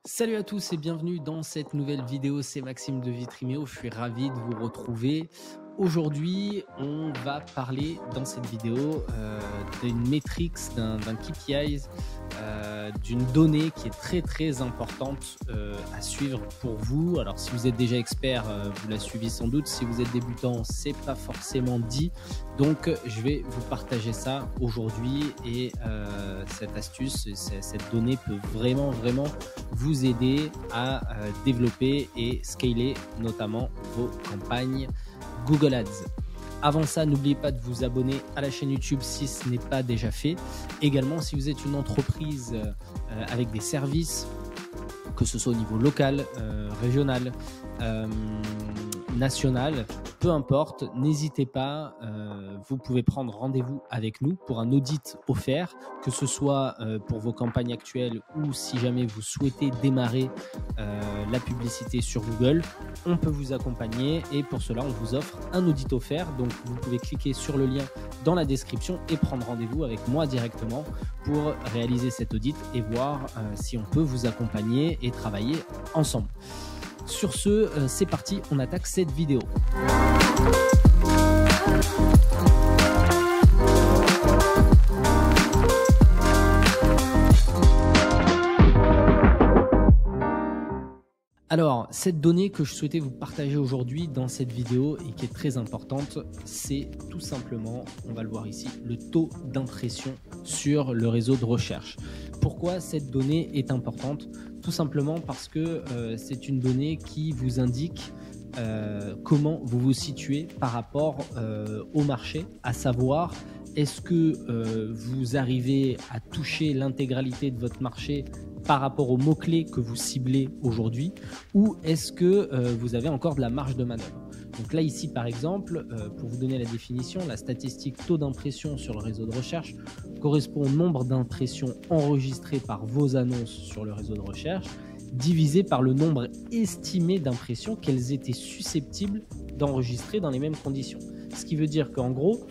Salut à tous et bienvenue dans cette nouvelle vidéo, c'est Maxime de Vitriméo, je suis ravi de vous retrouver. Aujourd'hui, on va parler dans cette vidéo d'une métrique, d'un KPI, d'une donnée qui est très importante à suivre pour vous. Alors si vous êtes déjà expert, vous la suivez sans doute. Si vous êtes débutant, c'est pas forcément dit. Donc je vais vous partager ça aujourd'hui et cette astuce, cette donnée peut vraiment vous aider à développer et scaler notamment vos campagnes Google Ads. Avant ça, n'oubliez pas de vous abonner à la chaîne YouTube si ce n'est pas déjà fait. Également, si vous êtes une entreprise avec des services, que ce soit au niveau local, régional, national, peu importe, n'hésitez pas, vous pouvez prendre rendez-vous avec nous pour un audit offert, que ce soit pour vos campagnes actuelles ou si jamais vous souhaitez démarrer la publicité sur Google, on peut vous accompagner et pour cela on vous offre un audit offert. Donc vous pouvez cliquer sur le lien dans la description et prendre rendez-vous avec moi directement pour réaliser cet audit et voir si on peut vous accompagner et travailler ensemble. Sur ce, c'est parti, on attaque cette vidéo. Alors, cette donnée que je souhaitais vous partager aujourd'hui dans cette vidéo et qui est très importante, c'est tout simplement, on va le voir ici, le taux d'impression sur le réseau de recherche. Pourquoi cette donnée est importante? Tout simplement parce que c'est une donnée qui vous indique comment vous vous situez par rapport au marché, à savoir est-ce que vous arrivez à toucher l'intégralité de votre marché par rapport aux mots-clés que vous ciblez aujourd'hui, ou est-ce que vous avez encore de la marge de manœuvre? Donc là, ici, par exemple, pour vous donner la définition, la statistique taux d'impression sur le réseau de recherche correspond au nombre d'impressions enregistrées par vos annonces sur le réseau de recherche, divisé par le nombre estimé d'impressions qu'elles étaient susceptibles d'enregistrer dans les mêmes conditions. Ce qui veut dire qu'en gros,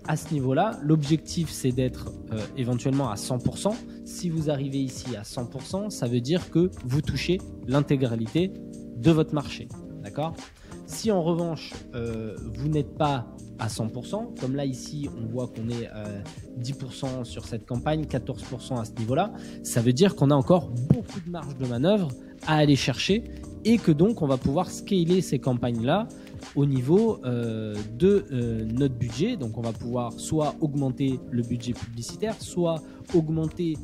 à ce niveau-là, l'objectif, c'est d'être éventuellement à 100%. Si vous arrivez ici à 100%, ça veut dire que vous touchez l'intégralité de votre marché. D'accord ? Si en revanche, vous n'êtes pas à 100%, comme là ici, on voit qu'on est 10% sur cette campagne, 14% à ce niveau-là, ça veut dire qu'on a encore beaucoup de marge de manœuvre à aller chercher et que donc on va pouvoir scaler ces campagnes-là au niveau de notre budget. Donc on va pouvoir soit augmenter le budget publicitaire, soit augmenter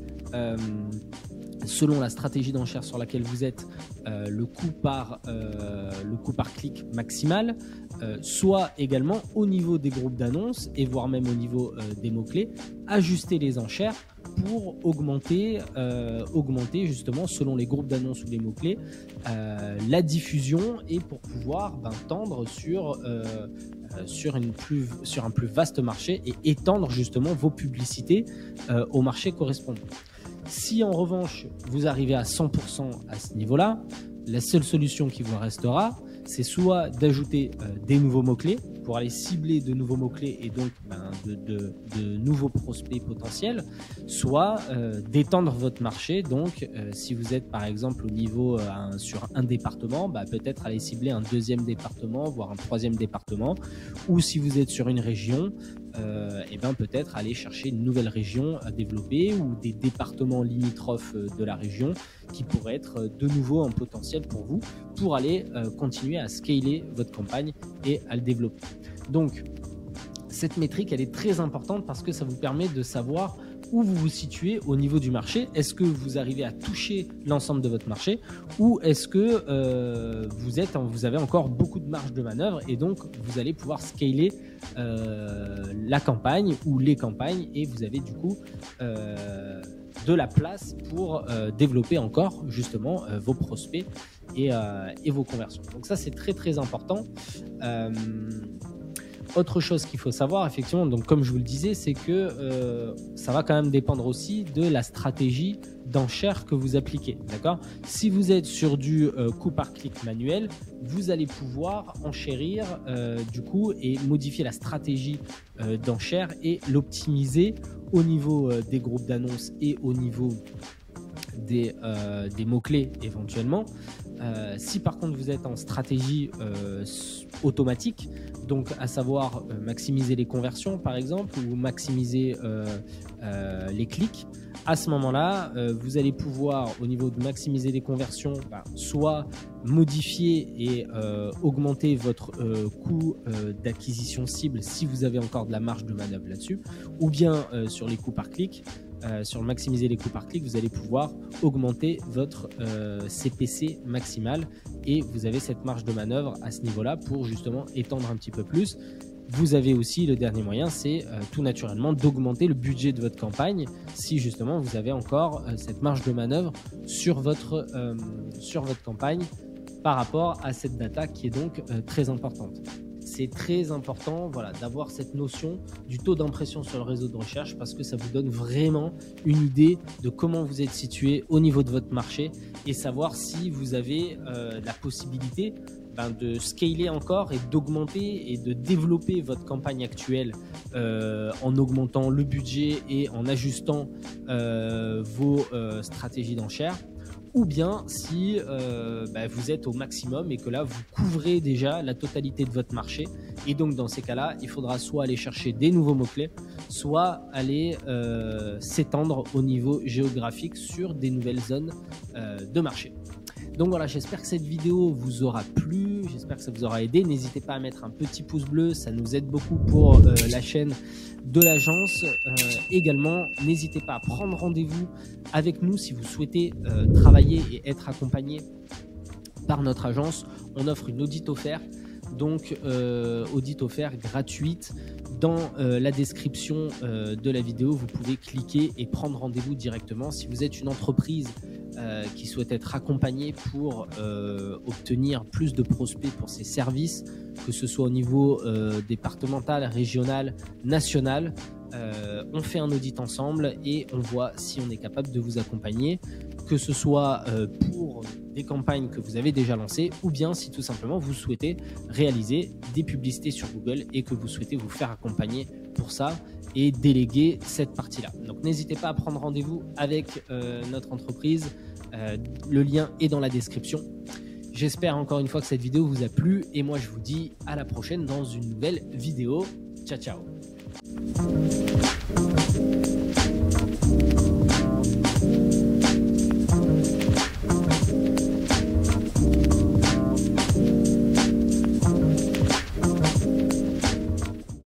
selon la stratégie d'enchère sur laquelle vous êtes le coût par clic maximal, soit également au niveau des groupes d'annonces et voire même au niveau des mots-clés, ajuster les enchères pour augmenter justement selon les groupes d'annonces ou les mots-clés la diffusion et pour pouvoir tendre sur un plus vaste marché et étendre justement vos publicités au marché correspondant. Si en revanche vous arrivez à 100% à ce niveau-là, la seule solution qui vous restera, c'est soit d'ajouter des nouveaux mots-clés pour aller cibler de nouveaux mots-clés et donc de nouveaux prospects potentiels, soit d'étendre votre marché. Donc, si vous êtes par exemple au niveau sur un département, peut-être aller cibler un deuxième département, voire un troisième département, ou si vous êtes sur une région, peut-être aller chercher une nouvelle région à développer ou des départements limitrophes de la région qui pourraient être de nouveau un potentiel pour vous pour aller continuer à scaler votre campagne et à le développer. Donc, cette métrique, elle est très importante parce que ça vous permet de savoir où vous vous situez au niveau du marché. Est-ce que vous arrivez à toucher l'ensemble de votre marché ou est-ce que vous avez encore beaucoup de marge de manœuvre et donc vous allez pouvoir scaler la campagne ou les campagnes et vous avez du coup de la place pour développer encore justement vos prospects et vos conversions. Donc ça, c'est très important. Autre chose qu'il faut savoir, effectivement, donc comme je vous le disais, c'est que ça va quand même dépendre aussi de la stratégie d'enchère que vous appliquez. D'accord ? Si vous êtes sur du coût par clic manuel, vous allez pouvoir enchérir du coup et modifier la stratégie d'enchère et l'optimiser au niveau des groupes d'annonces et au niveau des mots-clés éventuellement. Si par contre vous êtes en stratégie automatique, donc à savoir maximiser les conversions par exemple ou maximiser les clics, à ce moment-là, vous allez pouvoir au niveau de maximiser les conversions, soit modifier et augmenter votre coût d'acquisition cible si vous avez encore de la marge de manœuvre là-dessus, ou bien sur les coûts par clic. Sur maximiser les coûts par clic, vous allez pouvoir augmenter votre CPC maximal et vous avez cette marge de manœuvre à ce niveau-là pour justement étendre un petit peu plus. Vous avez aussi le dernier moyen, c'est tout naturellement d'augmenter le budget de votre campagne si justement vous avez encore cette marge de manœuvre sur votre campagne par rapport à cette data qui est donc très importante. C'est très important d'avoir cette notion du taux d'impression sur le réseau de recherche parce que ça vous donne vraiment une idée de comment vous êtes situé au niveau de votre marché et savoir si vous avez la possibilité de scaler encore et d'augmenter et de développer votre campagne actuelle en augmentant le budget et en ajustant vos stratégies d'enchères. Ou bien si vous êtes au maximum et que là, vous couvrez déjà la totalité de votre marché. Et donc, dans ces cas-là, il faudra soit aller chercher des nouveaux mots-clés, soit aller s'étendre au niveau géographique sur des nouvelles zones de marché. Donc voilà, j'espère que cette vidéo vous aura plu, j'espère que ça vous aura aidé. N'hésitez pas à mettre un petit pouce bleu, ça nous aide beaucoup pour la chaîne de l'agence. Également, n'hésitez pas à prendre rendez-vous avec nous si vous souhaitez travailler et être accompagné par notre agence. On offre une audit offerte, donc audit offert gratuite. Dans la description de la vidéo, vous pouvez cliquer et prendre rendez-vous directement. Si vous êtes une entreprise qui souhaite être accompagnée pour obtenir plus de prospects pour ses services, que ce soit au niveau départemental, régional, national, on fait un audit ensemble et on voit si on est capable de vous accompagner, que ce soit pour des campagnes que vous avez déjà lancées ou bien si tout simplement vous souhaitez réaliser des publicités sur Google et que vous souhaitez vous faire accompagner pour ça et déléguer cette partie-là. Donc n'hésitez pas à prendre rendez-vous avec notre entreprise. Le lien est dans la description. J'espère encore une fois que cette vidéo vous a plu et moi je vous dis à la prochaine dans une nouvelle vidéo. Ciao, ciao.